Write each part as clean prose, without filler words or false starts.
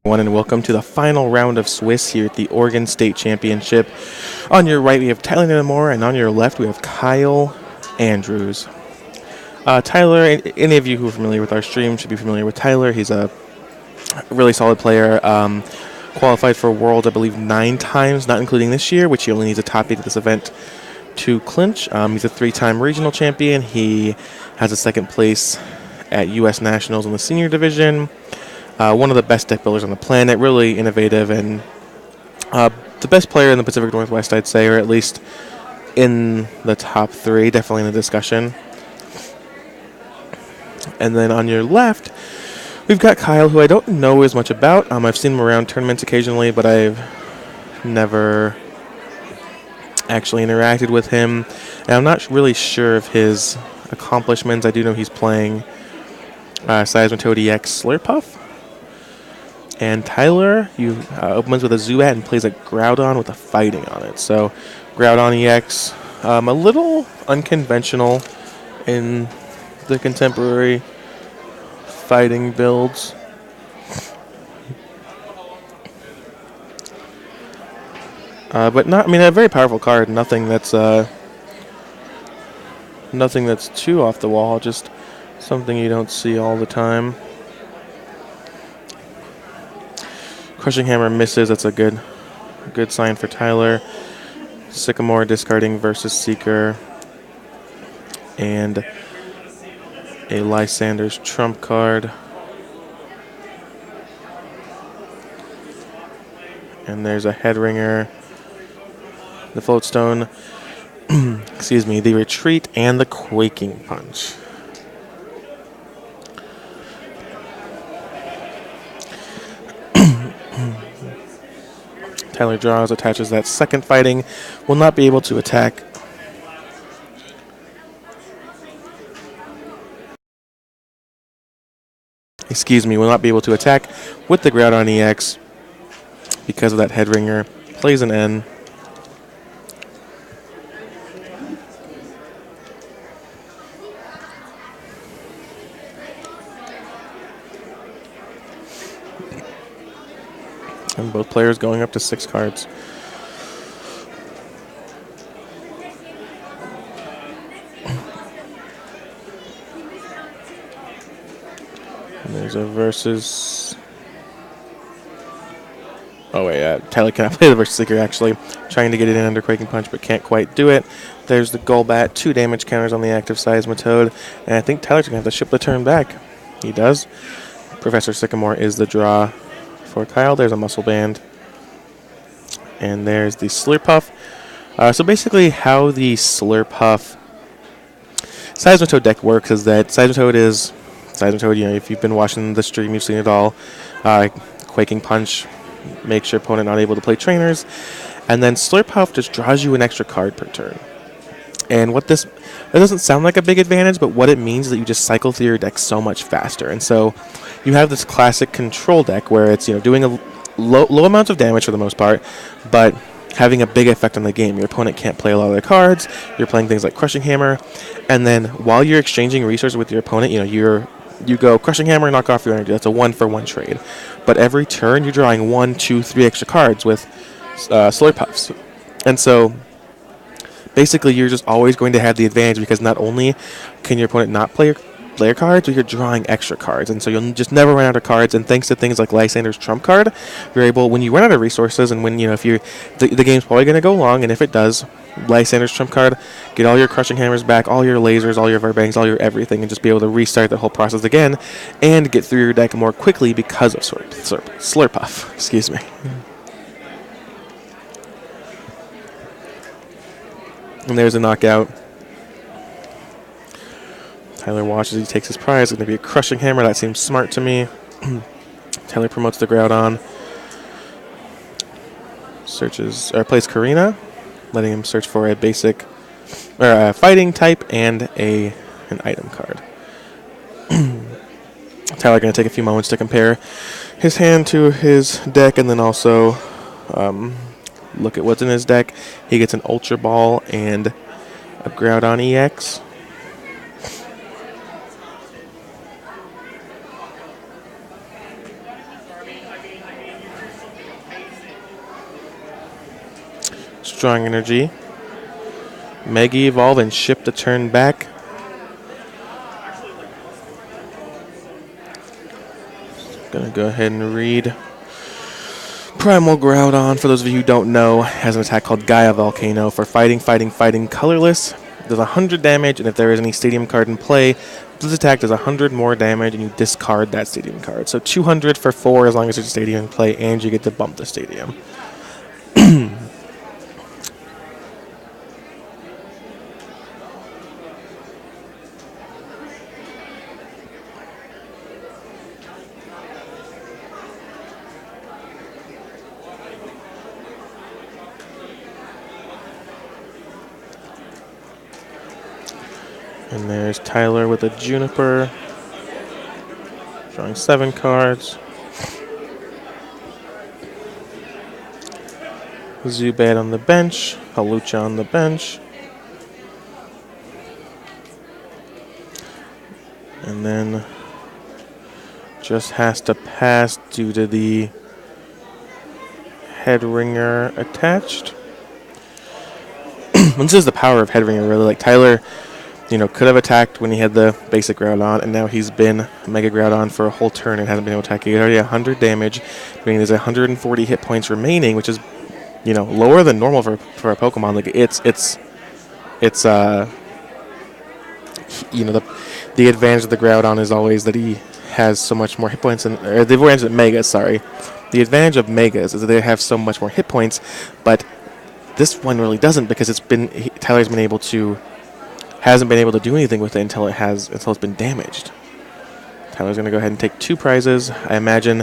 And welcome to the final round of Swiss here at the Oregon State Championship. On your right, we have Tyler Ninomura, and on your left, we have Kyle Andrews. Tyler, any of you who are familiar with our stream should be familiar with Tyler. He's a really solid player. Qualified for Worlds, I believe, 9 times, not including this year, which he only needs a top 8 at this event to clinch. He's a 3-time regional champion. He has a second place at U.S. Nationals in the senior division. One of the best deck builders on the planet, really innovative, and the best player in the Pacific Northwest, I'd say, or at least in the top 3, definitely in the discussion. And then on your left, we've got Kyle, who I don't know as much about. I've seen him around tournaments occasionally, but I've never actually interacted with him. And I'm not really sure of his accomplishments. I do know he's playing Seismitoad EX Slurpuff. And Tyler, opens with a Zubat and plays a Groudon with a fighting on it. So Groudon EX, a little unconventional in the contemporary fighting builds. But not, I mean, a very powerful card. Nothing that's too off the wall. Just something you don't see all the time. Crushing Hammer misses. That's a good sign for Tyler. Sycamore discarding versus Seeker. And a Lysander's trump card. And there's a Headringer. The Floatstone. Excuse me. The Retreat and the Quaking Punch. Tyler draws, attaches that second fighting, will not be able to attack. Excuse me, will not be able to attack with the Groudon EX because of that Headringer. Plays an N. And both players going up to 6 cards. And there's a versus. Oh wait, Tyler cannot play the versus Seeker actually. Trying to get it in under Quaking Punch, but can't quite do it. There's the Golbat, 2 damage counters on the active Seismitoad. And I think Tyler's going to have to ship the turn back. He does. Professor Sycamore is the draw for Kyle. There's a Muscle Band. And there's the Slurpuff. So basically how the Slurpuff Seismitoad deck works is that Seismitoad, if you've been watching the stream, you've seen it all. Quaking Punch makes your opponent not able to play trainers. And then Slurpuff just draws you an extra card per turn. And that doesn't sound like a big advantage, but what it means is that you just cycle through your deck so much faster. And so you have this classic control deck where it's doing a low amounts of damage for the most part, but having a big effect on the game. Your opponent can't play a lot of their cards. You're playing things like Crushing Hammer, and then while you're exchanging resources with your opponent, you go Crushing Hammer, knock off your energy. That's a 1-for-1 trade. But every turn you're drawing 1, 2, 3 extra cards with Slurpuffs, and so basically you're just always going to have the advantage because not only can your opponent not play your cards, but you're drawing extra cards, and so you'll just never run out of cards. And thanks to things like Lysander's trump card, you're able, when you run out of resources, and when the game's probably going to go long, and if it does, Lysander's trump card, get all your Crushing Hammers back, all your lasers, all your Verbangs, all your everything, and just be able to restart the whole process again and get through your deck more quickly because of Slurpuff. Excuse me. And there's a knockout. Tyler watches, he takes his prize. It's going to be a Crushing Hammer. That seems smart to me. Tyler promotes the Groudon. Plays Karina, letting him search for a basic, or a fighting type and an item card. Tyler going to take a few moments to compare his hand to his deck, and then also look at what's in his deck. He gets an Ultra Ball and a Groudon EX. strong energy. Mega Evolve and ship the turn back. Gonna go ahead and read. Primal Groudon, for those of you who don't know, has an attack called Gaia Volcano for fighting, colorless. Does 100 damage, and if there is any stadium card in play, this attack does 100 more damage, and you discard that stadium card. So 200 for 4 as long as there's a stadium in play, and you get to bump the stadium. And there's Tyler with a Juniper, drawing 7 cards. Zubat on the bench, Halucha on the bench. And then just has to pass due to the head ringer attached. This is the power of head ringer, really. Like Tyler, could have attacked when he had the basic Groudon, and now he's been Mega Groudon for a whole turn and hasn't been able to attack. He's already 100 damage, meaning there's 140 hit points remaining, which is, lower than normal for a Pokemon. Like the advantage of the Groudon is always that he has so much more hit points, the advantage of Megas, sorry. The advantage of Megas is that they have so much more hit points, but this one really doesn't because Tyler's hasn't been able to do anything with it until it's been damaged. Tyler's going to go ahead and take 2 prizes. I imagine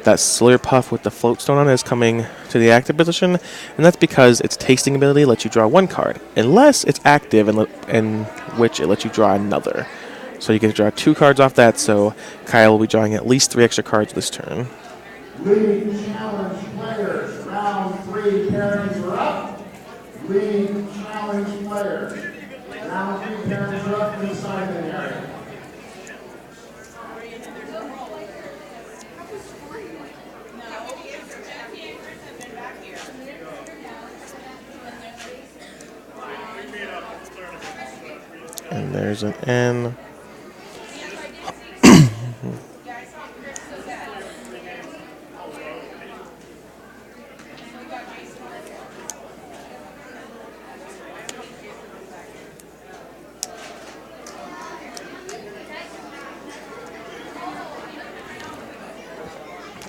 that Slurpuff with the Float Stone on it is coming to the active position, and that's because its tasting ability lets you draw 1 card, unless it's active, in which it lets you draw another. So you get to draw 2 cards off that, so Kyle will be drawing at least 3 extra cards this turn. League challenge players, round 3 pairings are up. League challenge players. Round 3 pairings are up inside the area. And there's an N.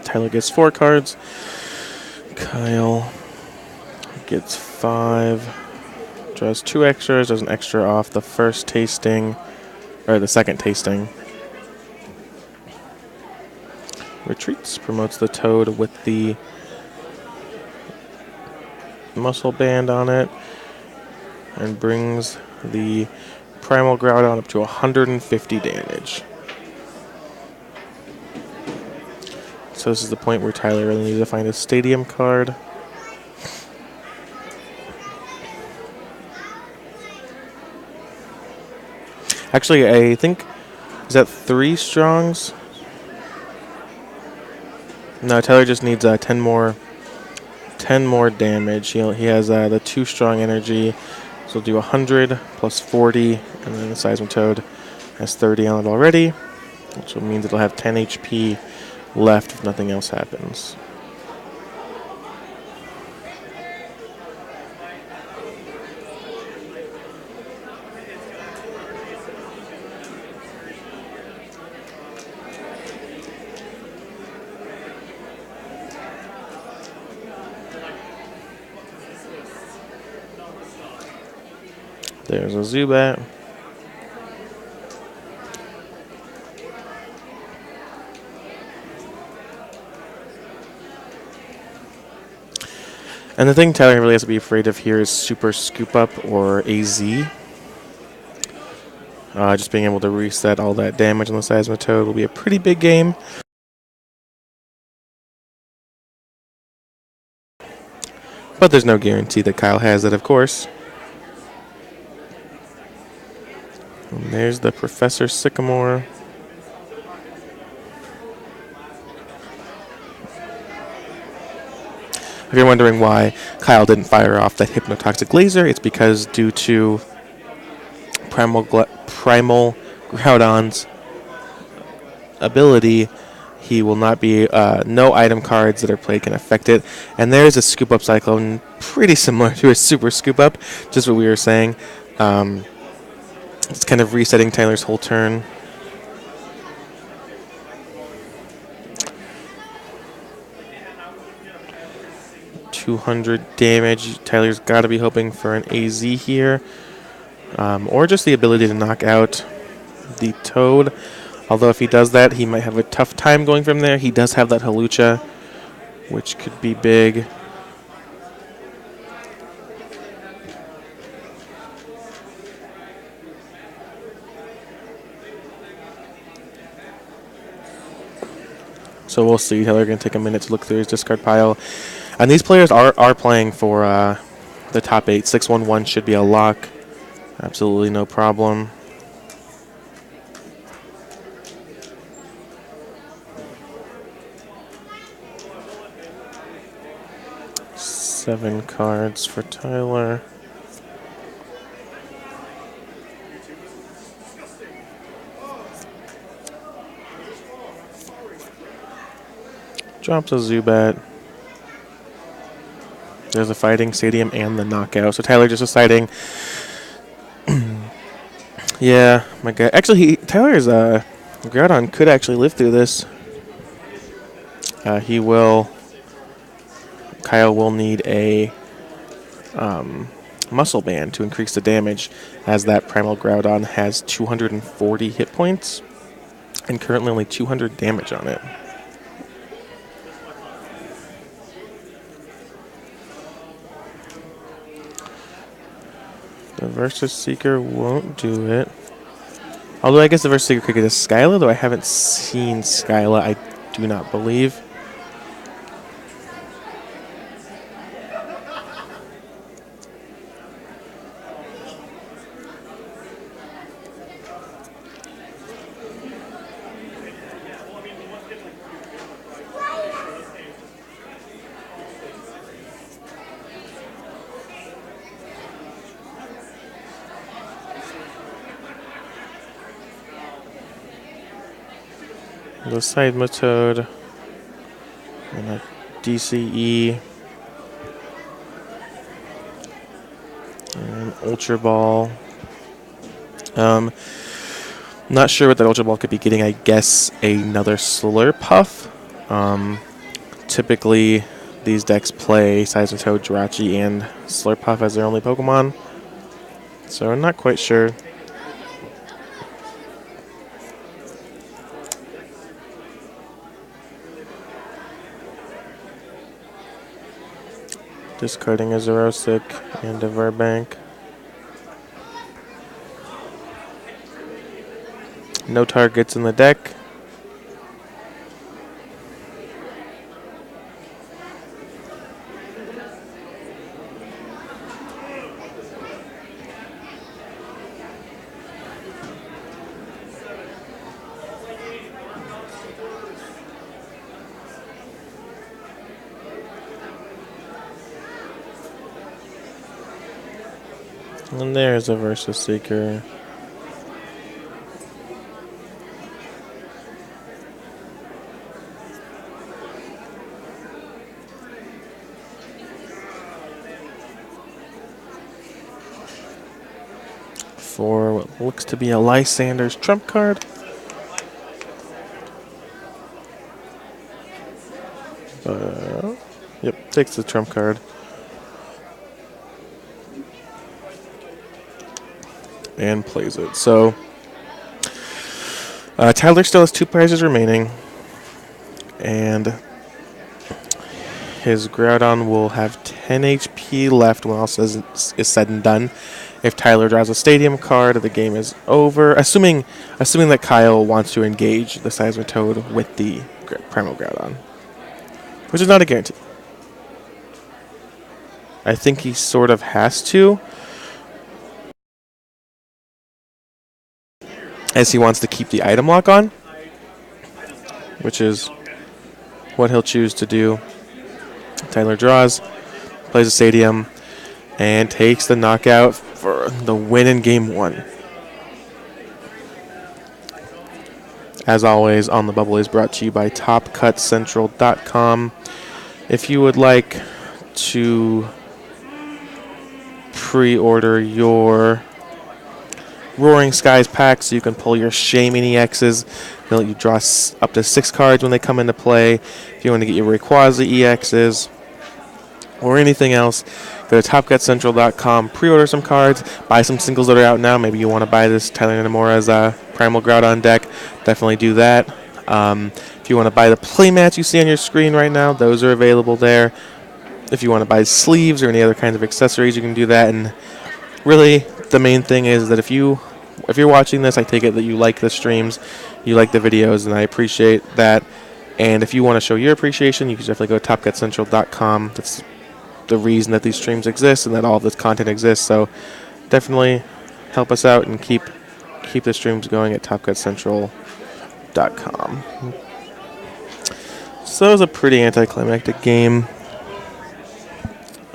Tyler gets 4 cards. Kyle gets 5. Draws 2 extras. There's an extra off the first tasting, or the second tasting. Retreats. Promotes the Toad with the muscle band on it, and brings the Primal Groudon up to 150 damage. So this is the point where Tyler really needs to find a stadium card. Actually, I think, is that 3 strongs? No, Tyler just needs 10 more damage. He has the 2 strong energy, so he'll do 100 plus 40, and then the Seismitoad has 30 on it already, which means it'll have 10 HP left if nothing else happens. There's a Zubat. And the thing Tyler really has to be afraid of here is Super Scoop Up or AZ. Just being able to reset all that damage on the Seismitoad will be a pretty big game. But there's no guarantee that Kyle has it, of course. And there's the Professor Sycamore. If you're wondering why Kyle didn't fire off that hypnotoxic laser, it's because due to Primal Groudon's ability, he will not be, no item cards that are played can affect it. And there's a Scoop Up Cyclone, pretty similar to a Super Scoop Up, just what we were saying. It's kind of resetting Tyler's whole turn. .200 damage. Tyler's got to be hoping for an AZ here, or just the ability to knock out the Toad. Although if he does that, he might have a tough time going from there. He does have that Halucha, which could be big. So we'll see. Tyler going to take a minute to look through his discard pile. And these players are playing for the top 8. 6-1-1 should be a lock. Absolutely no problem. Seven cards for Tyler. Drops a Zubat. There's a Fighting Stadium and the Knockout. So Tyler just deciding, yeah, my guy. Actually, Tyler's Groudon could actually live through this. He will. Kyle will need a Muscle Band to increase the damage, as that Primal Groudon has 240 hit points and currently only 200 damage on it. The Versus Seeker won't do it. Although I guess the Versus Seeker could get a Skyla, though I haven't seen Skyla, I do not believe. The Seismitoad and a DCE and Ultra Ball. Not sure what that Ultra Ball could be getting. I guess another Slurpuff. Typically, these decks play Seismitoad, Jirachi, and Slurpuff as their only Pokemon. So I'm not quite sure. Discarding a Zerosic and a Verbank. No targets in the deck. And there's a Versus Seeker. For what looks to be a Lysander's trump card. Yep, takes the trump card. And plays it. So Tyler still has 2 prizes remaining, and his Groudon will have 10 HP left when all is said and done. If Tyler draws a Stadium card, the game is over. Assuming that Kyle wants to engage the Seismitoad with the Primal Groudon, which is not a guarantee. I think he sort of has to, as he wants to keep the item lock on, which is what he'll choose to do. Tyler draws, plays the stadium, and takes the knockout for the win in Game 1. As always, On the Bubble is brought to you by TopCutCentral.com. If you would like to pre-order your Roaring Skies pack so you can pull your Shaming EXs, they'll let you draw up to 6 cards when they come into play. If you want to get your Rayquaza EXs or anything else, go to TopCutCentral.com, pre-order some cards, buy some singles that are out now. Maybe you want to buy this Tyler Ninomura's Primal Groudon deck. Definitely do that. If you want to buy the playmats you see on your screen right now, those are available there. If you want to buy sleeves or any other kinds of accessories, you can do that. And really, the main thing is that if you're watching this, I take it that you like the streams, you like the videos, and I appreciate that. And if you want to show your appreciation, you can definitely go to TopCutCentral.com. That's the reason that these streams exist and that all of this content exists. So definitely help us out and keep the streams going at TopCutCentral.com. So it was a pretty anticlimactic game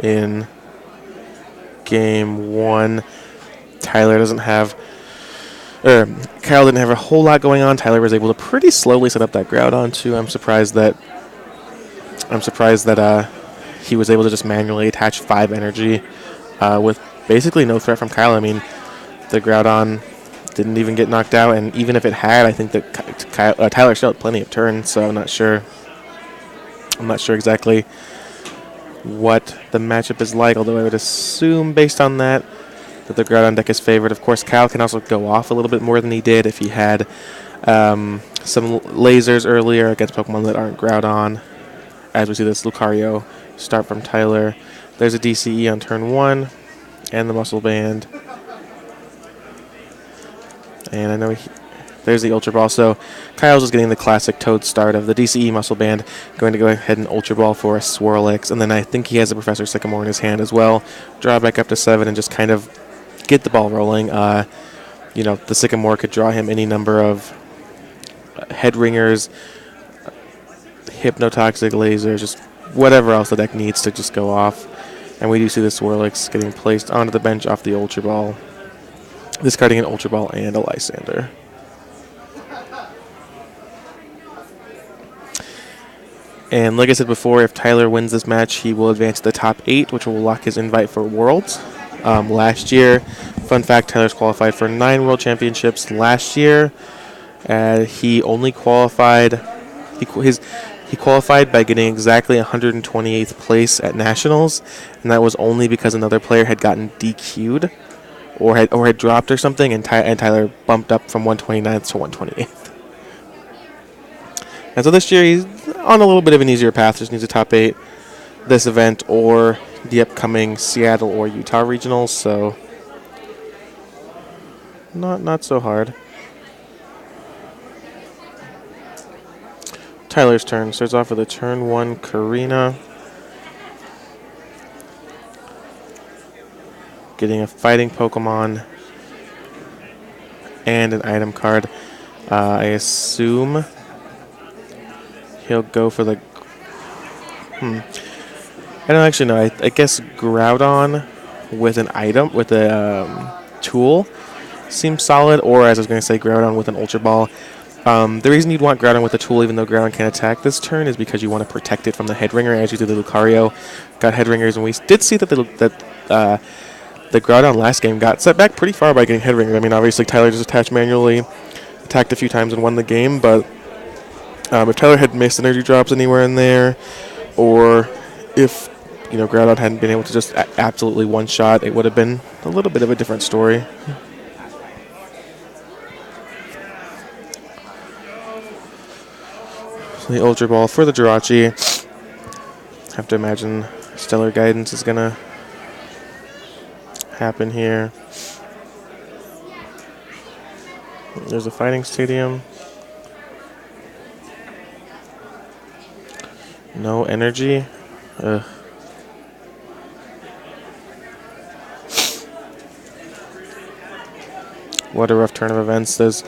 in Game 1. Kyle didn't have a whole lot going on. Tyler was able to pretty slowly set up that Groudon too. I'm surprised that he was able to just manually attach 5 energy with basically no threat from Kyle. I mean, the Groudon didn't even get knocked out, and even if it had, I think that Tyler still had plenty of turns. So I'm not sure exactly what the matchup is like, although I would assume based on that the Groudon deck is favored. Of course, Kyle can also go off a little bit more than he did if he had some lasers earlier against Pokemon that aren't Groudon. As we see this Lucario start from Tyler. There's a DCE on turn 1 and the Muscle Band. And I know there's the Ultra Ball. So Kyle's just getting the classic Toad start of the DCE Muscle Band, going to go ahead and Ultra Ball for a Swirlix, and then I think he has a Professor Sycamore in his hand as well. Draw back up to 7 and just kind of get the ball rolling. The Sycamore could draw him any number of Head Ringers, Hypnotoxic Lasers, just whatever else the deck needs to just go off. And we do see the Swirlix getting placed onto the bench off the Ultra Ball, discarding an Ultra Ball and a Lysander. And like I said before, if Tyler wins this match, he will advance to the top 8, which will lock his invite for Worlds. Last year, fun fact, Tyler's qualified for 9 World Championships last year. He only qualified, he qualified by getting exactly 128th place at Nationals, and that was only because another player had gotten DQ'd or had dropped or something, and Tyler bumped up from 129th to 128th. And so this year he's on a little bit of an easier path, just needs a top 8 this event or the upcoming Seattle or Utah regionals, so not so hard. Tyler's turn starts off with a turn 1 Karina, getting a fighting Pokemon and an item card. I assume he'll go for the I don't actually know. I guess Groudon with an item, with a tool seems solid, or as I was going to say, Groudon with an Ultra Ball. The reason you'd want Groudon with a tool, even though Groudon can't attack this turn, is because you want to protect it from the Head Ringer, as you did the Lucario. Got Head Ringers, and we did see that the Groudon last game got set back pretty far by getting Head Ringers. I mean, obviously Tyler just attached manually, attacked a few times and won the game, but if Tyler had missed energy drops anywhere in there, or if Groudon hadn't been able to just absolutely one-shot, it would have been a little bit of a different story. So the Ultra Ball for the Jirachi. Have to imagine Stellar Guidance is going to happen here. There's a Fighting Stadium. No energy. Ugh. What a rough turn of events. There's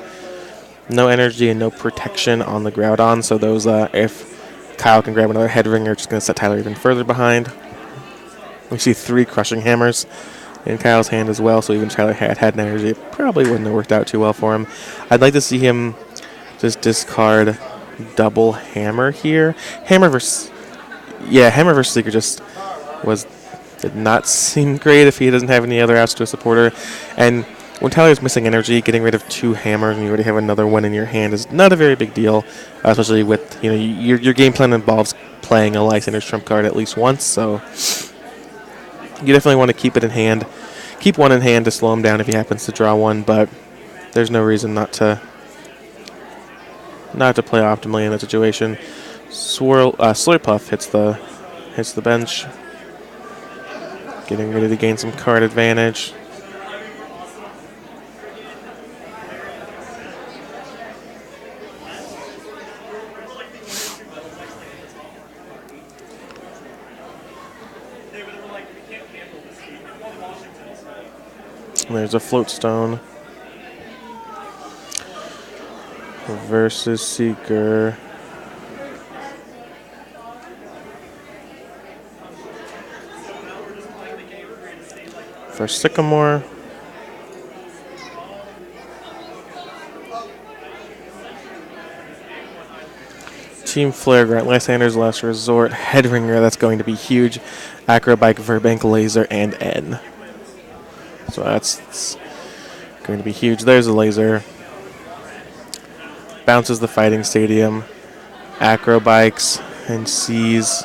no energy and no protection on the Groudon, so those if Kyle can grab another head ringer, just going to set Tyler even further behind. We see 3 crushing hammers in Kyle's hand as well, so even if Tyler had an energy, it probably wouldn't have worked out too well for him. I'd like to see him just discard double hammer here. Hammer versus Seeker just did not seem great if he doesn't have any other outs to a supporter. And when Tyler's missing energy, getting rid of 2 hammers and you already have another one in your hand is not a very big deal, especially with, your game plan involves playing a Lysander's trump card at least once, so you definitely want to keep it in hand. Keep one in hand to slow him down if he happens to draw one, but there's no reason not to play optimally in that situation. Slurpuff hits the bench, getting ready to gain some card advantage. There's a float stone versus Seeker. For Sycamore. Team Flare Grant, Lysander's Last Resort, Headringer, that's going to be huge. Acrobike, Verbank, Laser, and N. So that's going to be huge. There's a laser. Bounces the Fighting Stadium. Acrobikes and sees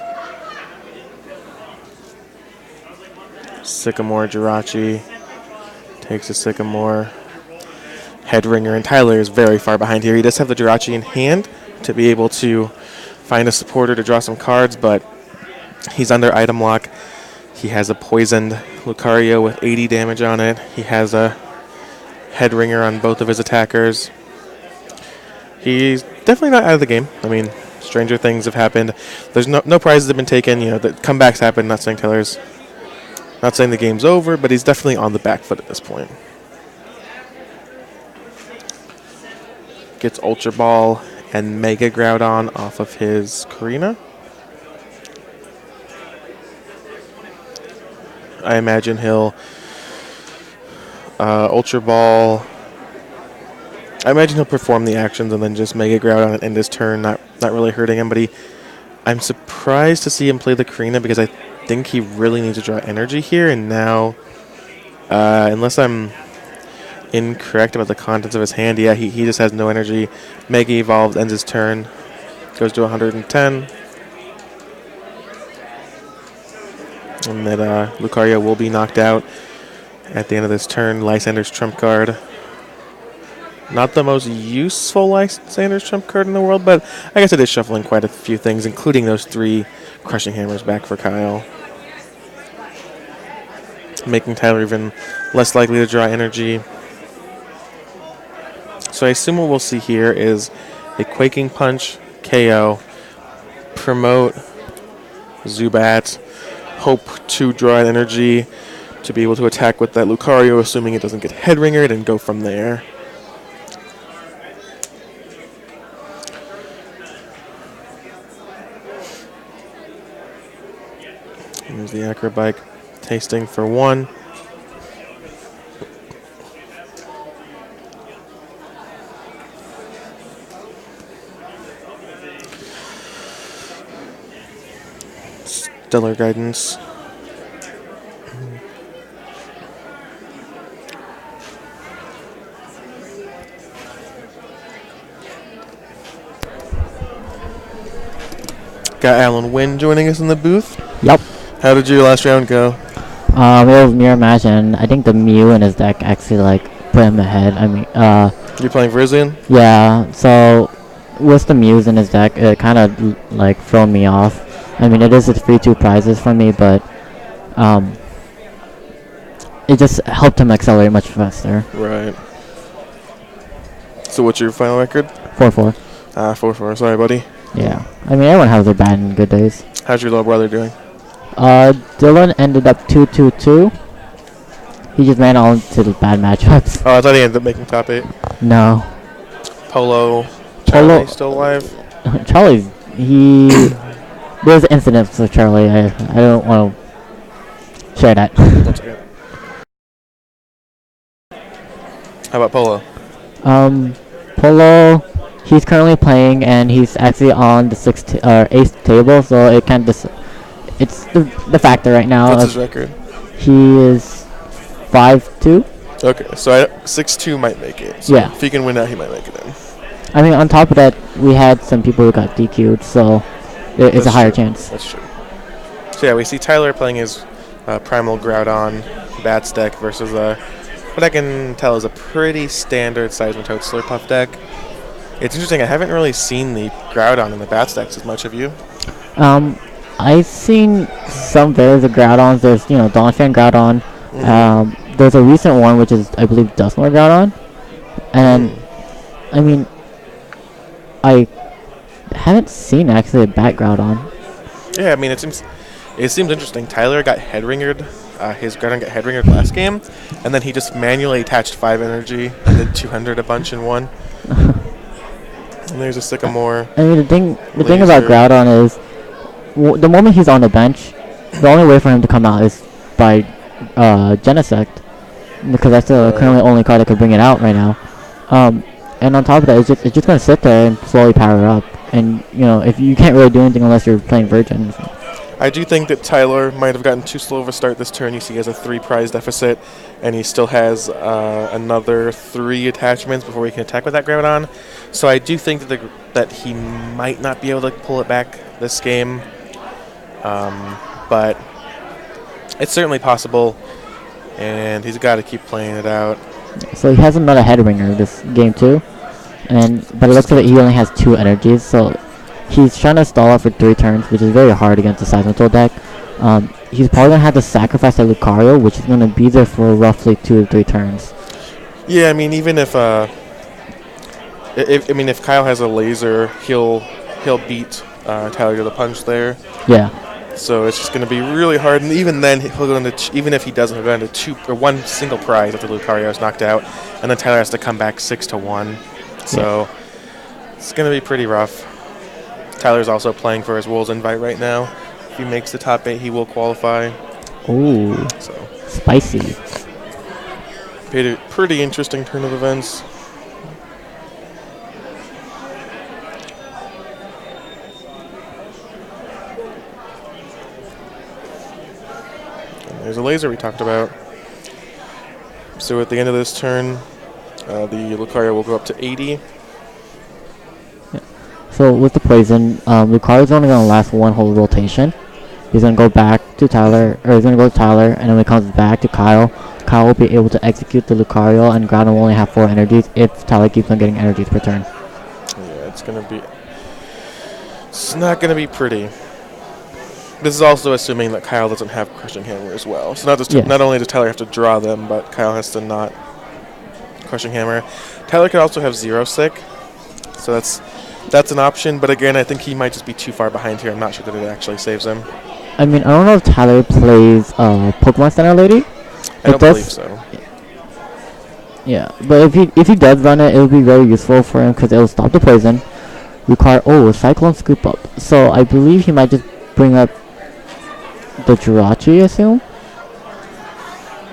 Sycamore, Jirachi. Takes a Sycamore. Headringer, and Tyler is very far behind here. He does have the Jirachi in hand to be able to find a supporter to draw some cards, but he's under item lock. He has a poisoned Lucario with 80 damage on it. He has a Headringer on both of his attackers. He's definitely not out of the game. I mean, stranger things have happened. There's no prizes have been taken. The comebacks happen. Not saying the game's over, but he's definitely on the back foot at this point. Gets Ultra Ball and Mega Groudon off of his Karina. I imagine he'll Ultra Ball. I imagine he'll perform the actions and then just Mega Groudon and end his turn, not really hurting him. But I'm surprised to see him play the Karina because I think he really needs to draw energy here. And now, unless I'm incorrect about the contents of his hand, yeah, he just has no energy. Mega Evolved, ends his turn, goes to 110. And that Lucario will be knocked out at the end of this turn. Lysander's trump card. Not the most useful Lysander's trump card in the world, but I guess it is shuffling quite a few things, including those 3 crushing hammers back for Kyle. Making Tyler even less likely to draw energy. So I assume what we'll see here is a Quaking Punch, KO, promote Zubat, hope to draw an energy to be able to attack with that Lucario, assuming it doesn't get Headringered, and go from there. Here's the Acrobike, tasting for 1. Stellar Guidance. Got Alan Wynn joining us in the booth. Yep. How did your last round go? It was mirror match, and I think the Mew in his deck actually put him ahead. I mean, You're playing Virizion? yeah. So with the Mews in his deck, it kind of threw me off. I mean, it is 3-2 prizes for me, but it just helped him accelerate much faster. Right. So what's your final record? 4-4. 4-4. Sorry, buddy. Yeah. I mean, everyone has their bad and good days. How's your little brother doing? Dylan ended up 2-2-2. He just ran all into the bad matchups. Oh, I thought he ended up making top 8. No. Polo. Charlie still alive? Charlie, There's incidents with Charlie. I don't want to share that. 1 second. How about Polo? Polo, he's currently playing, and he's actually on the 8th table, so it can't. It's the factor right now. What's his record? He is 5-2. Okay, so 6-2 might make it. So Yeah. if he can win out, he might make it in. I mean, on top of that, we had some people who got DQ'd, so it's That's a higher true. chance. That's true. So yeah, we see Tyler playing his Primal Groudon Bats deck versus what I can tell is a pretty standard Seismitoad Slurpuff deck. It's interesting, I haven't really seen the Groudon in the Bats decks as much of you. I've seen some variants of Groudons. There's, Donphan Groudon. There's a recent one, which is, I believe, Dusknoir Groudon. And, I mean, I haven't seen, actually, a Bat Groudon. Yeah, I mean, it seems interesting. Tyler got head-ringered. His Groudon got head-ringered last game, and then he just manually attached 5 energy and did 200 a bunch in one. And there's a Sycamore. I mean, the thing about Groudon is, the moment he's on the bench, the only way for him to come out is by Genesect, because that's the currently only card that could bring it out right now. And on top of that, it's just gonna sit there and slowly power up. And if you can't really do anything unless you're playing Virgin. I do think that Tyler might have gotten too slow of a start this turn. You see he has a 3 prize deficit, and he still has another 3 attachments before he can attack with that Groudon. So I do think that he might not be able to pull it back this game. But it's certainly possible, and he's got to keep playing it out. So he hasn't met a headringer this game too, but it looks like he only has 2 energies, so he's trying to stall out for 3 turns, which is very hard against the Seismitoad deck. He's probably going to have to sacrifice that Lucario, which is going to be there for roughly 2 to 3 turns. Yeah, I mean, even if Kyle has a laser, he'll beat Tyler to the punch there. Yeah. So it's just going to be really hard, and even then, he'll go into even if he doesn't, he'll go into 2 or 1 single prize after Lucario is knocked out, and then Tyler has to come back 6-1. So it's going to be pretty rough. Tyler's also playing for his World's Invite right now. If he makes the top 8, he will qualify. Ooh. So Spicy. Pretty interesting turn of events. And there's a laser we talked about. So at the end of this turn, the Lucario will go up to 80. So with the poison, Lucario's only going to last 1 whole rotation. He's going to go back to Tyler, or he's going to go to Tyler, and then when he comes back to Kyle, Kyle will be able to execute the Lucario, and Groudon will only have 4 energies if Tyler keeps on getting energies per turn. Yeah, it's not going to be pretty. This is also assuming that Kyle doesn't have Crushing Hammer as well. So not only does Tyler have to draw them, but Kyle has to not Crushing Hammer. Tyler could also have Zero Sick, so that's an option. But again, I think he might just be too far behind here. I'm not sure that it actually saves him. I mean, I don't know if Tyler plays Pokemon Center Lady. I don't believe so. Yeah, but if he does run it, it would be very useful for him because it will stop the poison. Require Cyclone Scoop Up. So I believe he might just bring up the Jirachi, I assume.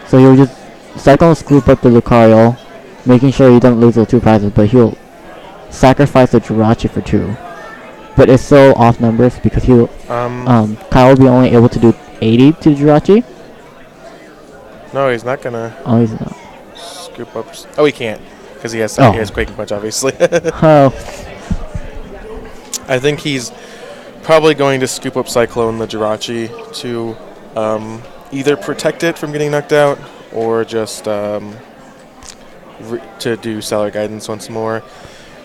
So he'll just Cyclone Scoop up the Lucario, making sure he doesn't lose those 2 prizes, but he'll sacrifice the Jirachi for 2. But it's so off numbers because Kyle will be only able to do 80 to the Jirachi. No, he's not gonna. Oh, he's not. Scoop up. Oh, he can't because he has Quaking Punch, obviously. Oh. I think he's probably going to scoop up Cyclone the Jirachi to either protect it from getting knocked out or just to do Stellar Guidance once more.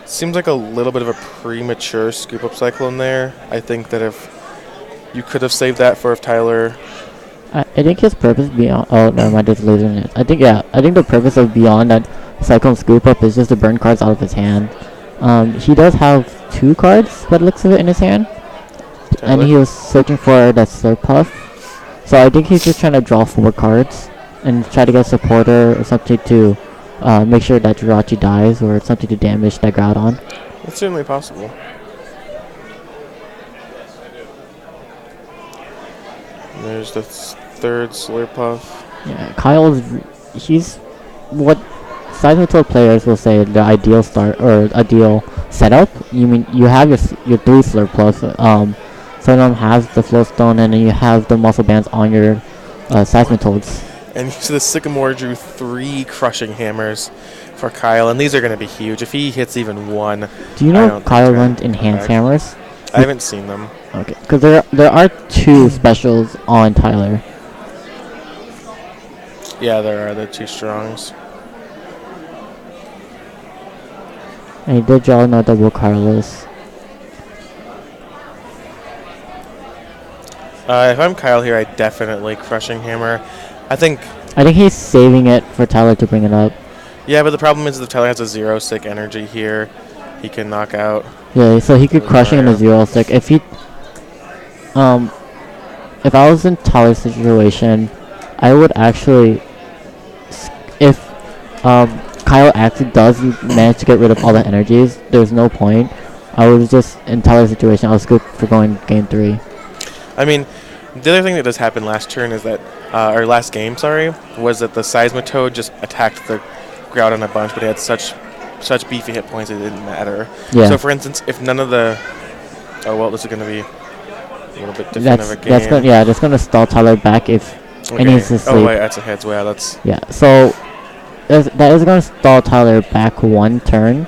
Seems like a little bit of a premature scoop up Cyclone there. I think that if you could have saved that for if Tyler. I think his purpose beyond. Oh, never mind. There's laser in it. I think the purpose of beyond that Cyclone Scoop Up is just to burn cards out of his hand. He does have 2 cards that looks of it in his hand, and he was searching for that Slurpuff. So I think he's just trying to draw 4 cards and try to get a supporter or something to make sure that Jirachi dies or something to damage that Groudon. It's certainly possible. There's the third Slurpuff. Yeah, he's what Seismitoad players will say the ideal start or ideal setup. You mean you have your three Slurpuffs. Some of them has the Flowstone, and then you have the muscle bands on your Seismitoads. And so the Sycamore drew 3 crushing hammers for Kyle, and these are going to be huge. If he hits even one, Do you know Kyle runs enhanced hammers? I haven't seen them. Okay, because there are 2 specials on Tyler. Yeah, there are the 2 strongs. And he did draw another double Carlos. If I'm Kyle here, I definitely crushing hammer. I think he's saving it for Tyler to bring it up. Yeah, but the problem is if Tyler has a 0-stick energy here, he can knock out. Yeah, so he could crush it in a 0-stick. If I was in Tyler's situation, I would actually, if Kyle actually does manage to get rid of all the energies, there's no point. I would just, in Tyler's situation, I was good for going game 3. I mean, the other thing that does happen last turn is that, or last game, sorry, was that the Seismitoad just attacked the Groudon a bunch, but he had such beefy hit points it didn't matter. Yeah. So, for instance, if none of the, this is going to be a little bit different of a game. That's gonna stall Tyler back if he needs to sleep. Oh wait, that's a heads. Wow, that's. Yeah. So that is gonna stall Tyler back 1 turn.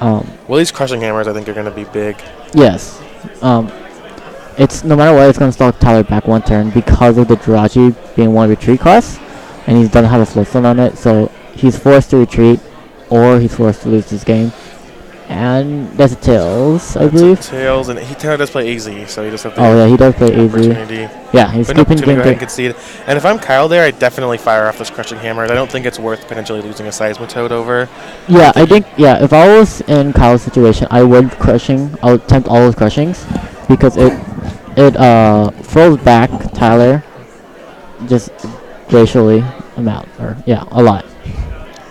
Well, these crushing hammers I think are gonna be big. Yes. It's no matter what, it's gonna stall Tyler back 1 turn because of the Jirachi being 1 retreat cost, and he doesn't have a Floatstone on it, so he's forced to retreat, or he's forced to lose this game. And that's a Tails, I believe. Tails, and he does play easy, so he just have to. Oh yeah, he does play easy. Yeah, he's keeping game 3. Concede. And if I'm Kyle there, I definitely fire off those crushing hammers. I don't think it's worth potentially losing a Seismitoad over. Yeah, I think if I was in Kyle's situation, I would attempt all those crushings because it throws back Tyler just glacially a lot.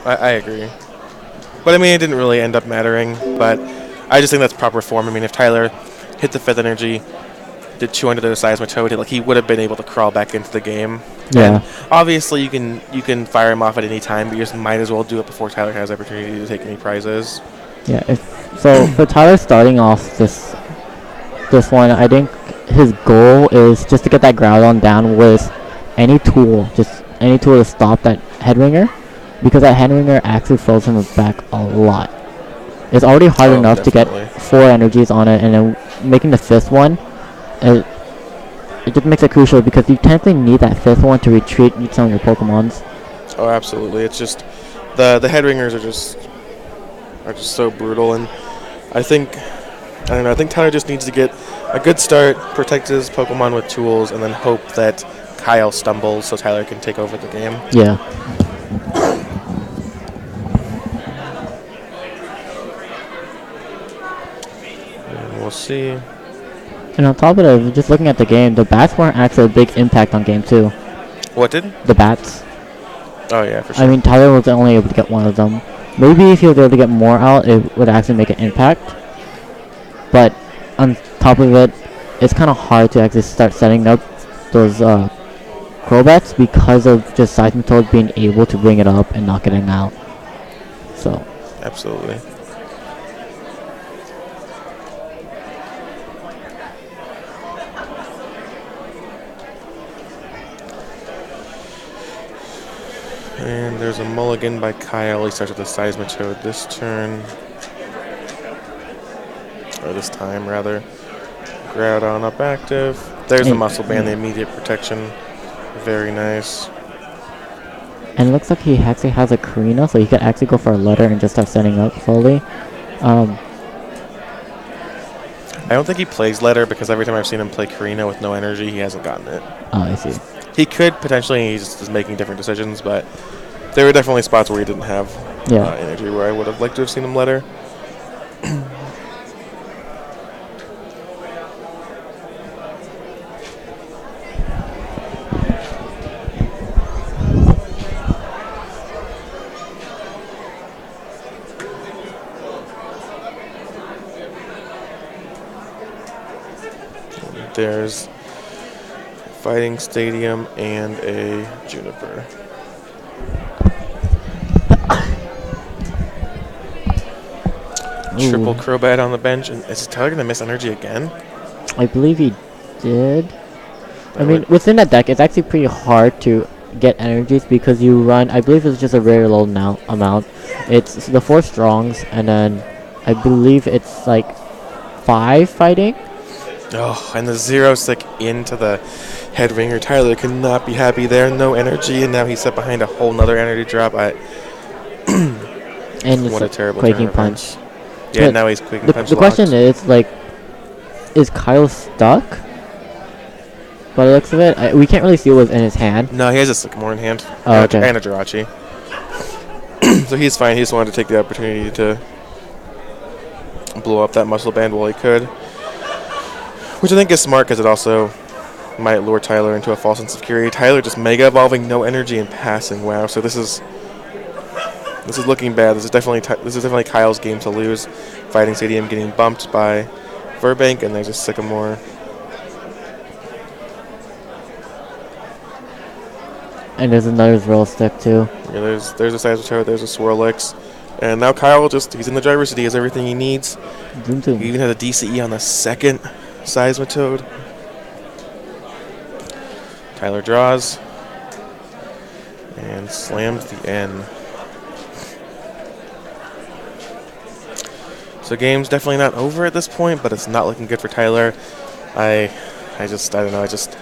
I agree. But I mean, it didn't really end up mattering. But I just think that's proper form. I mean, if Tyler hit the 5th energy, did 200 to the Seismitoad, he would have been able to crawl back into the game. Yeah. And obviously, you can fire him off at any time, but you just might as well do it before Tyler has opportunity to take any prizes. Yeah. So for Tyler starting off this one, I think his goal is just to get that Groudon down with any tool to stop that Headringer. Because that Headringer actually throws him back a lot. It's already hard enough to get 4 energies on it, and then making the 5th one, it just makes it crucial because you technically need that 5th one to retreat some of your Pokemons. Oh, absolutely. It's just the Headringers are just so brutal, and I think Tyler just needs to get a good start, protect his Pokemon with tools, and then hope that Kyle stumbles so Tyler can take over the game. Yeah. We'll see. And on top of that, just looking at the game, the bats weren't actually a big impact on game 2. What did? The bats. Oh yeah, for sure. I mean, Tyler was only able to get 1 of them. Maybe if he was able to get more out, it would actually make an impact. But on top of it, it's kind of hard to actually start setting up those Crobats because of just Seismitoad being able to bring it up and not getting out. So. Absolutely. And there's a mulligan by Kyle. He starts with the Seismitoad this turn. Or this time, rather. Groudon up active. There's the Muscle Band, the immediate protection. Very nice. And it looks like he actually has a Karina, so he could actually go for a letter and just start setting up slowly. I don't think he plays letter because every time I've seen him play Karina with no energy, he hasn't gotten it. Oh, I see. He could potentially, he's just making different decisions, but there were definitely spots where he didn't have energy where I would have liked to have seen him letter. There's Fighting Stadium and a Juniper. Triple Crobat on the bench. And is Tyler going to miss energy again? I believe he did. I mean, within that deck, it's actually pretty hard to get energies because you run, I believe it's just a very low amount. It's the 4 strongs, and then I believe it's like 5 fighting. Oh, and the 0 stick into the head ringer. Tyler could not be happy there. No energy, and now he's set behind a whole nother energy drop. And what a terrible Quaking Punch. Yeah, now he's Quaking Punch. The question is, like, is Kyle stuck? By the looks of it, we can't really see what's in his hand. No, he has a Sycamore in hand. Oh, okay. And a Jirachi. So he's fine. He just wanted to take the opportunity to blow up that muscle band while he could. Which I think is smart because it also might lure Tyler into a false sense of security. Tyler just Mega Evolving, no energy, and passing. Wow. So this is looking bad. This is definitely Kyle's game to lose. Fighting Stadium getting bumped by Verbank, and there's a Sycamore. And there's another Drill Stick too. Yeah, there's a Seismitoad, there's a Swirlix. And now Kyle he's in the driver's seat. He has everything he needs. Zoom, zoom. He even has a DCE on the second Seismitoad. Tyler draws. And slams the N. So game's definitely not over at this point, but it's not looking good for Tyler. I don't know, it just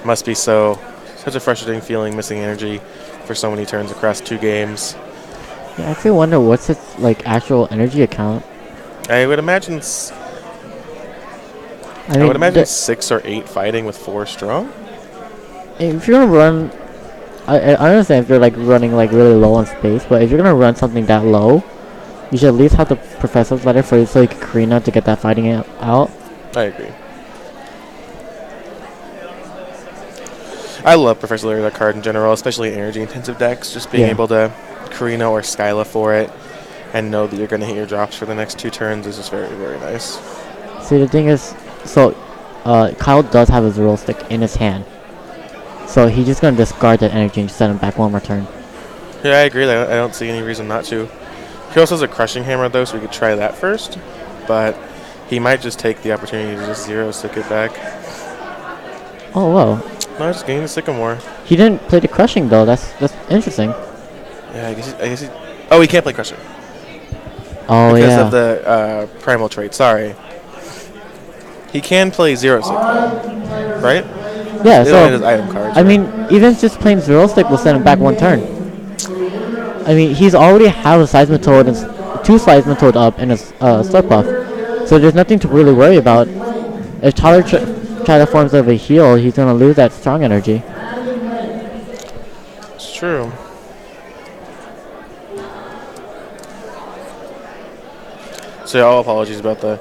must be such a frustrating feeling missing energy for so many turns across 2 games. Yeah, I actually wonder what's its like actual energy account. I would imagine I would imagine 6 or 8 fighting with 4 strong. If you're gonna run, I understand if you're like running like really low on space, but if you're gonna run something that low, you should at least have the Professor's Letter so you can Karina to get that fighting out. I agree. I love Professor Letter, that card in general, especially in energy-intensive decks. Just being able to Karina or Skyla for it and know that you're going to hit your drops for the next 2 turns is just very, very nice. See, the thing is, so Kyle does have his Roll Stick in his hand. So he's just going to discard that energy and just send him back 1 more turn. Yeah, I agree. I don't see any reason not to. He also has a Crushing Hammer, though, so we could try that first. But he might just take the opportunity to just 0 stick it back. Oh, wow. No, just getting the Sycamore. He didn't play the Crushing, though. That's interesting. Yeah, I guess he... Oh, he can't play Crushing. Oh, because yeah. of the Primal trait, sorry. He can play 0 stick, though, right? Yeah, so... His item cards, I mean, even just playing 0 stick will send him back 1 turn. I mean, he's already have a Seismitoad and 2 Seismitoad up and a Slurpuff. So there's nothing to really worry about. If Tyler try to form sort of a heal, he's going to lose that strong energy. It's true. So all apologies about the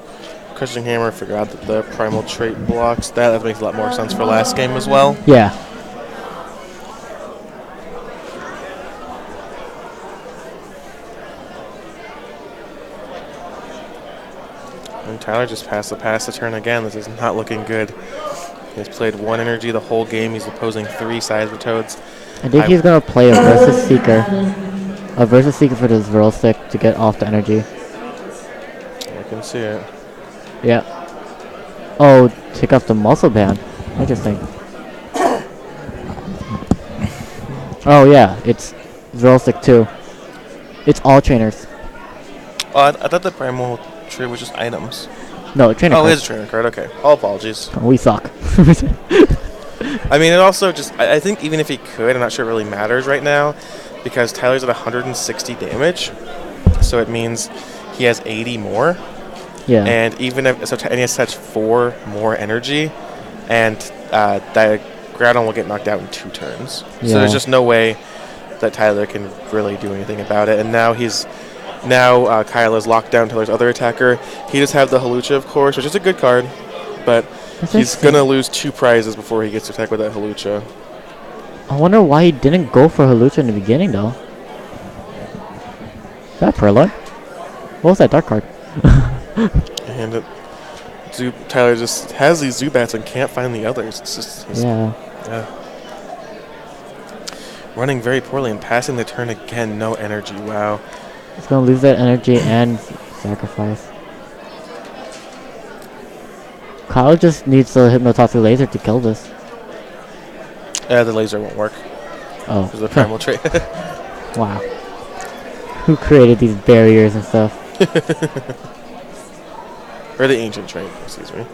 Crushing Hammer. Forgot that the Primal trait blocks that. That makes a lot more sense for last game as well. Yeah. And Tyler just passed the turn again. This is not looking good. He's played 1 energy the whole game. He's opposing 3 Seismitoads. I think he's going to play a Versus Seeker. A Versus Seeker for this Roll Stick to get off the energy. I can see it. Yeah. Oh, take off the Muscle Band. Interesting. Oh, yeah. It's Roll Stick 2. It's all trainers. Oh, I thought the Primal trait was just items. No, trainer card. Oh, it is a trainer card. Okay. All apologies. We suck. I mean, it also just... I think even if he could, I'm not sure it really matters right now because Tyler's at 160 damage. So it means he has 80 more. Yeah. And even if... and he has such 4 more energy. And that Groudon will get knocked out in 2 turns. Yeah. So there's just no way that Tyler can really do anything about it. And now Kyle is locked down Tyler's other attacker. He does have the Hawlucha, of course, which is a good card. But he's going to lose 2 prizes before he gets to attack with that Hawlucha. I wonder why he didn't go for Hawlucha in the beginning, though. Is that Perla? What was that dark card? And Tyler just has these Zubats and can't find the others. It's just Yeah. Running very poorly and passing the turn again. No energy. Wow. It's gonna lose that energy and sacrifice. Kyle just needs the Hypnotoxic Laser to kill this. The laser won't work. Oh. Because of the primal trait. Wow. Who created these barriers and stuff? Or the ancient trait, excuse me.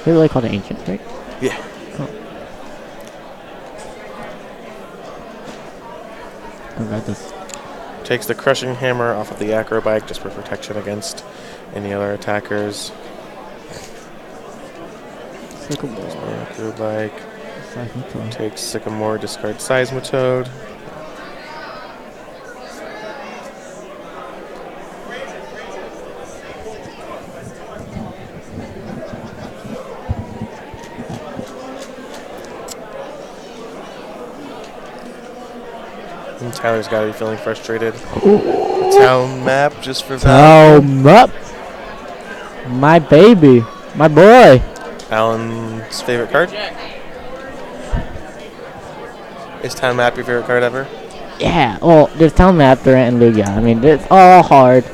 They really call it ancient, right? Yeah. Oh. I got this. Takes the crushing hammer off of the acrobike just for protection against any other attackers. Sycamore. Acrobike. Seismitoad. Takes Sycamore, discards Seismitoad. And Tyler's got to be feeling frustrated. Town map just for value. Town map. My baby. My boy. Alan's favorite card? Is Town Map your favorite card ever? Yeah. Well, there's Town Map, Durant, and Lugia. I mean, it's all hard.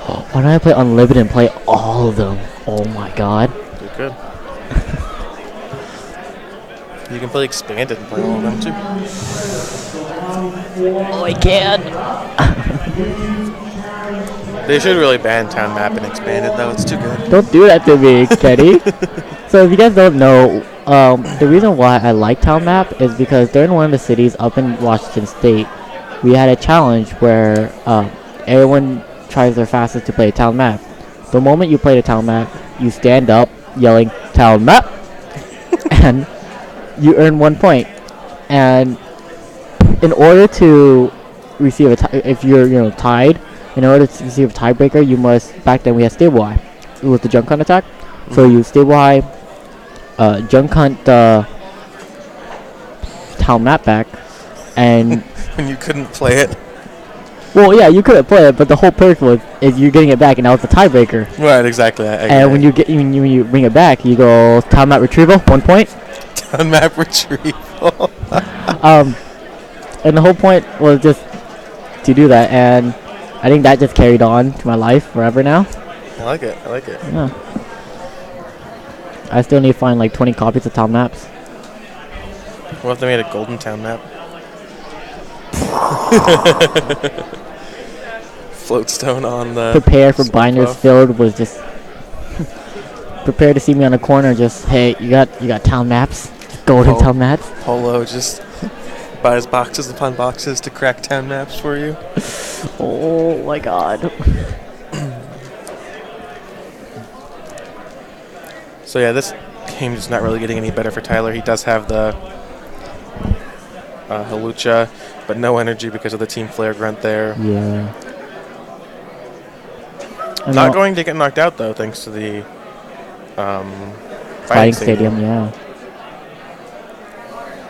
Why don't I play Unlimited and play all of them? Oh my god. You could. You can play Expanded and play all of them too. Oh, I can. They should really ban Town Map and Expanded though. It's too good. Don't do that to me, Kenny. So if you guys don't know, the reason why I like Town Map is because during one of the cities up in Washington State, we had a challenge where everyone tries their fastest to play a Town Map. The moment you play the Town Map, you stand up yelling Town Map, and you earn 1 point. And in order to receive if you're tied, in order to receive a tiebreaker, you must. Back then we had Stable Eye. It was the Junk Hunt attack. So you Stable Eye, Junk Hunt the Town Map back, and And you couldn't play it. well, yeah, you couldn't play it, but the whole perk was is you getting it back, and that was the tiebreaker. Right, exactly. And when you bring it back, you go Town Map Retrieval, 1 point. Town Map Retrieval. And the whole point was just to do that, and I think that just carried on to my life forever now. I like it. I like it. Yeah. I still need to find like 20 copies of Town Maps. What if they made a Golden Town Map? Floatstone on the. Prepare for Swamp binders Buff. filled was just prepare to see me on the corner. Just hey, you got Town Maps, Golden Oh. Town Maps. Polo just buys boxes upon boxes to crack Town Maps for you. Oh my god. So yeah, this game is not really getting any better for Tyler. He does have the Hawlucha, but no energy because of the Team Flare Grunt there. Yeah. And Not going to get knocked out though, thanks to the Fighting Stadium, yeah.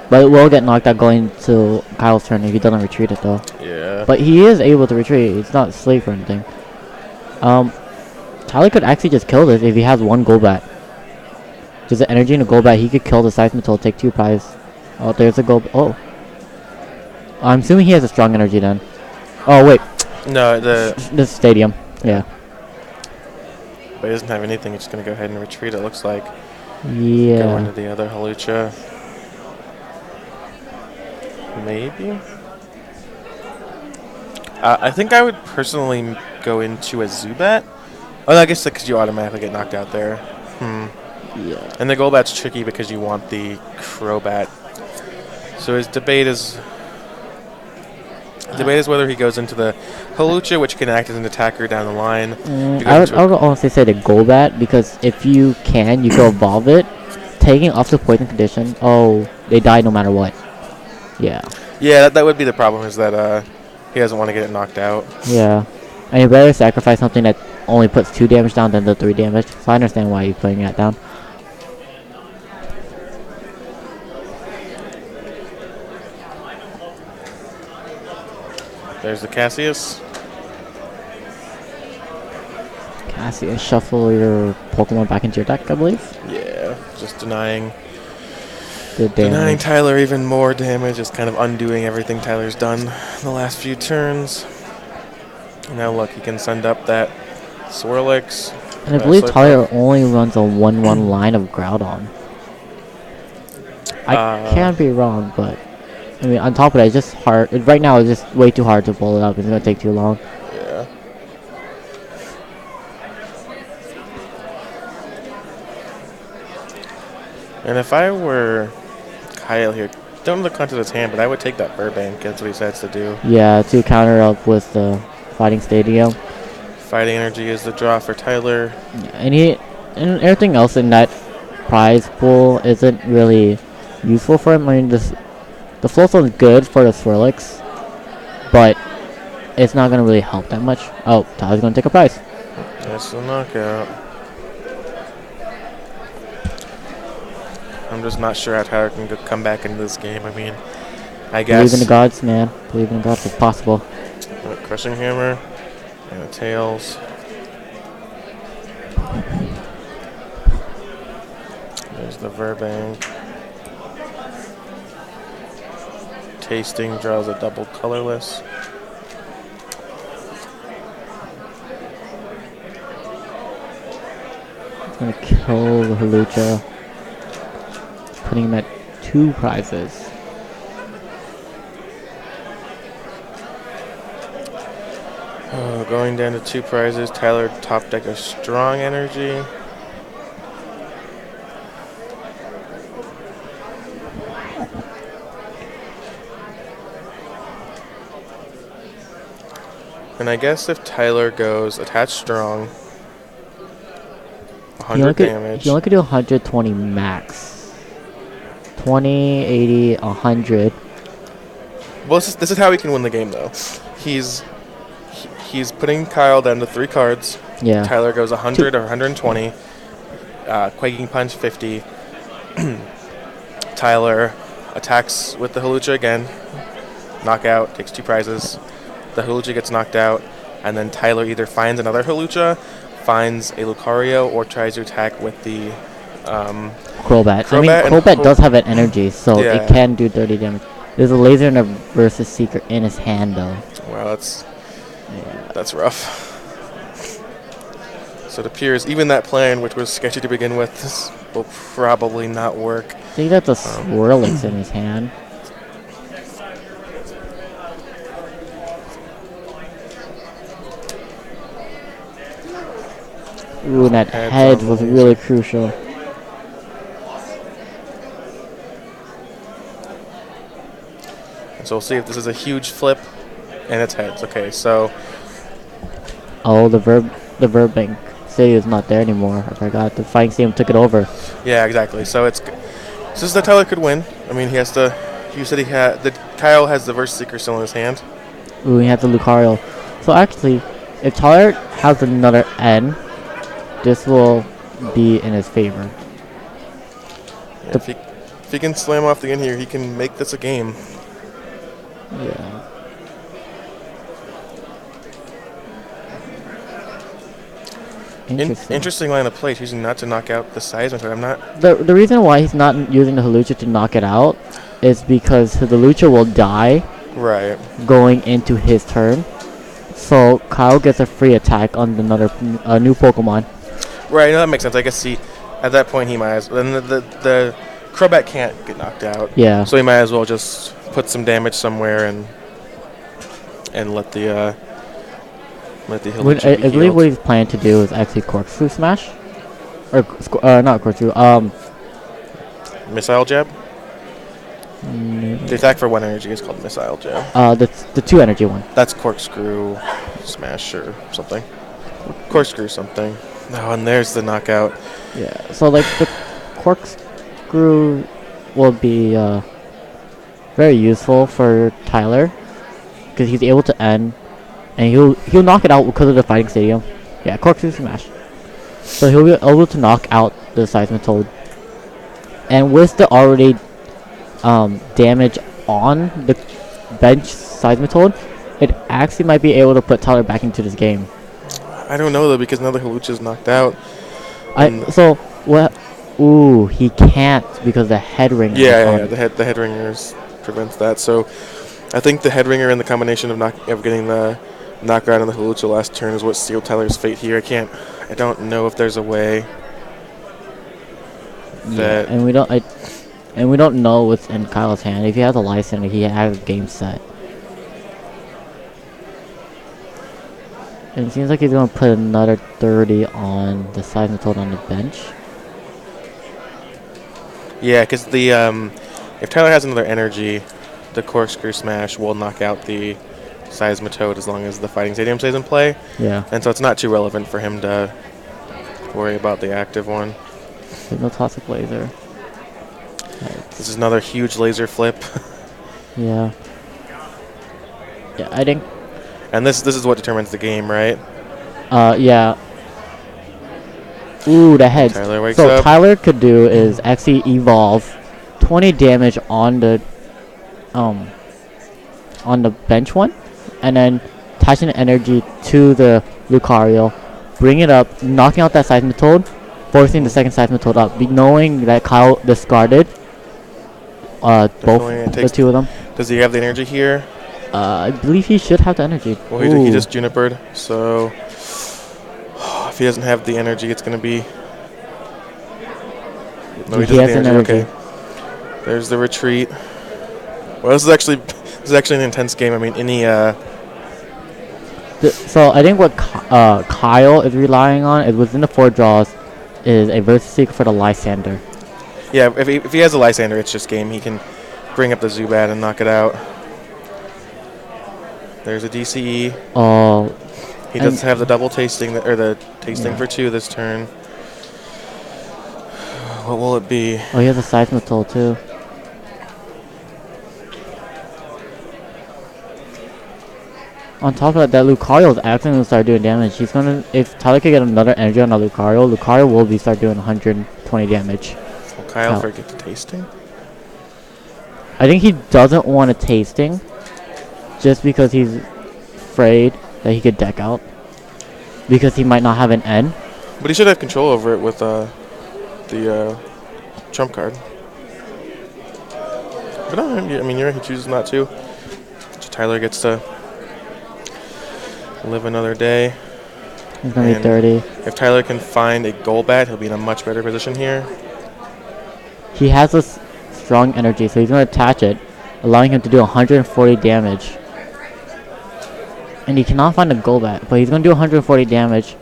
But it will get knocked out going to Kyle's turn if he doesn't retreat it though. Yeah. But he is able to retreat. It's not slave or anything. Tyler could actually just kill this if he has 1 Golbat. Just the energy in a Golbat, he could kill the Seismitoad, take 2 prize. Oh, there's a Golbat. Oh. I'm assuming he has a strong energy then. Oh, wait. No, The stadium. Yeah. but he doesn't have anything. He's just going to go ahead and retreat, it looks like. Go Yeah. into the other Hawlucha. Maybe? I think I would personally go into a Zubat. Oh, I guess because you automatically get knocked out there. Yeah. And the Golbat's tricky because you want the Crobat. So his debate is whether he goes into the Hawlucha, which can act as an attacker down the line. I would honestly say the Golbat because if you can evolve it. Taking off the poison condition, they die no matter what. Yeah. Yeah, that would be the problem is that he doesn't want to get it knocked out. Yeah. And you better sacrifice something that only puts 2 damage down than the 3 damage. So I understand why you're putting that down. There's the Cassius. I see. And shuffle your Pokemon back into your deck, I believe. Yeah, just denying The damage. Tyler even more damage, just kind of undoing everything Tyler's done in the last few turns. Now look, he can send up that Swirlix. And I believe Tyler only runs a 1-1 line of Groudon. I can't be wrong, but I mean, on top of that, it's just hard. Right now, it's just way too hard to pull it up. It's gonna take too long. Yeah. And if I were Kyle here, don't look onto his hand, but I would take that Burbank. That's what he decides to do. Yeah, to counter up with the Fighting Stadium. Fighting Energy is the draw for Tyler. Yeah, and everything else in that prize pool isn't really useful for him. I mean, the flow is good for the Swirlix, but it's not gonna really help that much. Oh, Tyler's gonna take a prize. That's the knockout. I'm just not sure how Tyler can come back into this game. I mean, I guess. Believe in the gods, man. Believe in the gods. It's possible. Crushing Hammer and the Tails. There's the Verbank. Tasting draws a double colorless. It's gonna kill the Hawlucha. Putting him at 2 prizes. Going down to 2 prizes. Tyler top deck a Strong Energy. And I guess if Tyler goes attach Strong, 100 damage. He only could do 120 max. 20, 80, 100. Well, this is how he can win the game, though. He's putting Kyle down to 3 cards. Yeah. Tyler goes 100 or 120. Quaking Punch 50. Tyler attacks with the Hawlucha again. Knockout, takes 2 prizes. The Hawlucha gets knocked out, and then Tyler either finds another Hawlucha, finds a Lucario, or tries to attack with the Crobat. I mean, Crobat does have an energy, so it can do 30 damage. There's a laser and a versus seeker in his hand, though. Wow, that's rough. So it appears even that plan, which was sketchy to begin with, this will probably not work. I think that's a Swirlix in his hand. Ooh, that head was really crucial. So we'll see if this is a huge flip, and it's heads. Okay, so. Oh, the Verbank City is not there anymore. I forgot the Fighting Stadium took it over. Yeah, exactly. So it's. So this Tyler could win. I mean, he has to. You said he had. Kyle has the Verse Seeker still in his hand. Ooh, he has the Lucario. So actually, if Tyler has another N, this will be in his favor. Yeah, if he can slam off the end here, he can make this a game. Yeah. Interesting line of play, choosing not to knock out the Seismitoad. I'm not. The reason why he's not using the Hawlucha to knock it out is because the Hawlucha will die. Right. Going into his turn, so Kyle gets a free attack on another new Pokemon. Right. No, that makes sense. I guess at that point he might as. Then the Crobat can't get knocked out. Yeah. So he might as well just put some damage somewhere and let the Hawlucha I believe what he's planning to do is actually Corkscrew Smash, or not Corkscrew. Missile Jab. The attack for 1 energy is called Missile Jab. The 2 energy one. That's Corkscrew Smash or something. Corkscrew something. Oh, and there's the knockout. Yeah. So like the Corkscrew will be very useful for Tyler because he's able to end. And he'll knock it out because of the Fighting Stadium. Yeah, Corkscrew Smash. So he'll be able to knock out the Seismitoad. And with the already damage on the bench Seismitoad, it actually might be able to put Tyler back into this game. I don't know though because now the Hawlucha's knocked out. So what? Ooh, he can't because the head ringer. Yeah, the head ringers prevents that. So I think the head ringer and the combination of getting the knockout on the Hawlucha last turn is what sealed Tyler's fate here. I don't know if there's a way that. And we don't know what's in Kyle's hand. If he has a license, he has a game set. And it seems like he's gonna put another 30 on the Seismitoad on the bench. Yeah, because if Tyler has another energy, the Corkscrew Smash will knock out the Seismitoad as long as the Fighting Stadium stays in play. Yeah. And so it's not too relevant for him to worry about the active one. No toxic laser. This is another huge laser flip. Yeah. Yeah, I think. And this is what determines the game, right? Yeah. Ooh, the head. Tyler wakes so up. Tyler could do is actually evolve 20 damage on the bench one, and then attaching the energy to the Lucario, bring it up, knocking out that Seismitoad, forcing the second Seismitoad up, knowing that Kyle discarded both the two of them. Does he have the energy here? I believe he should have the energy. Well, he just Junipered, so if he doesn't have the energy, it's going to be... No, he doesn't have the energy. Okay. There's the retreat. Well, this is actually an intense game. I mean, so I think what Kyle is relying on is within the 4 draws is a versus seeker for the Lysander. Yeah, if he has a Lysander, it's just game. He can bring up the Zubat and knock it out. There's a DCE. Oh. He doesn't have the double tasting the tasting for 2 this turn. What will it be? Oh, he has a Seismitoad too. On top of that, Lucario is actually going to start doing damage. He's gonna, if Tyler can get another energy on a Lucario will start doing 120 damage. Will Kyle forget the tasting? I think he doesn't want a tasting, just because he's afraid that he could deck out, because he might not have an N. But he should have control over it with the trump card. But no, I mean, he chooses not to. So Tyler gets to live another day. He's going to be 30. If Tyler can find a Golbat, he'll be in a much better position here. He has a strong energy, so he's going to attach it, allowing him to do 140 damage. And he cannot find a Golbat, but he's going to do 140 damage,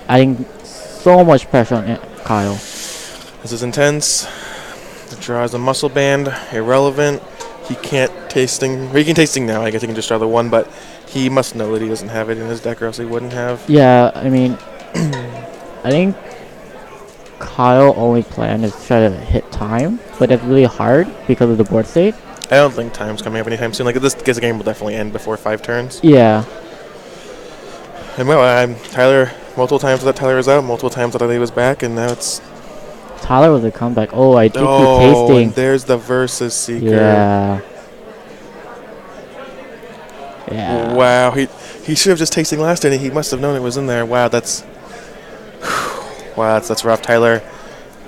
adding so much pressure on Kyle. This is intense. The draw is a muscle band, irrelevant. He can't tasting. Well, he can tasting now. I guess he can just draw the 1, but he must know that he doesn't have it in his deck, or else he wouldn't have. Yeah, I mean, I think Kyle's only plan is to try to hit time, but that's really hard because of the board state. I don't think time's coming up anytime soon. Like this game will definitely end before 5 turns. Yeah. And well, Tyler, multiple times that Tyler was out, multiple times that he was back, and now it's... Tyler was a comeback. Oh, I did keep tasting. And there's the versus seeker. Yeah. Yeah. Wow, he should have just tasting last inning. He must have known it was in there. Wow, that's rough, Tyler.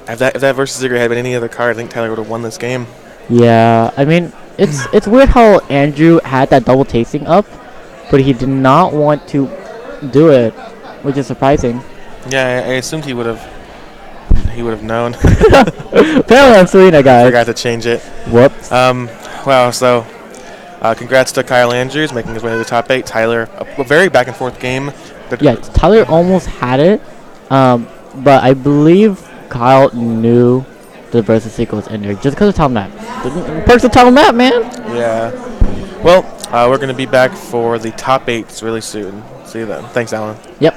If that versus seeker had been any other card, I think Tyler would have won this game. Yeah, I mean, it's weird how Andrew had that double tasting up, but he did not want to do it, which is surprising. Yeah, I assumed he would have known. Apparently I'm Serena, guys. Forgot to change it. Whoops. Wow, so congrats to Kyle Andrews making his way to the top 8. Tyler, a very back and forth game. Yeah, Tyler almost had it, but I believe Kyle knew the versus sequel was in there just because of Title Map. Perks of Title Map, man. Yeah. Well, we're going to be back for the top 8s really soon. See you then. Thanks, Alan. Yep.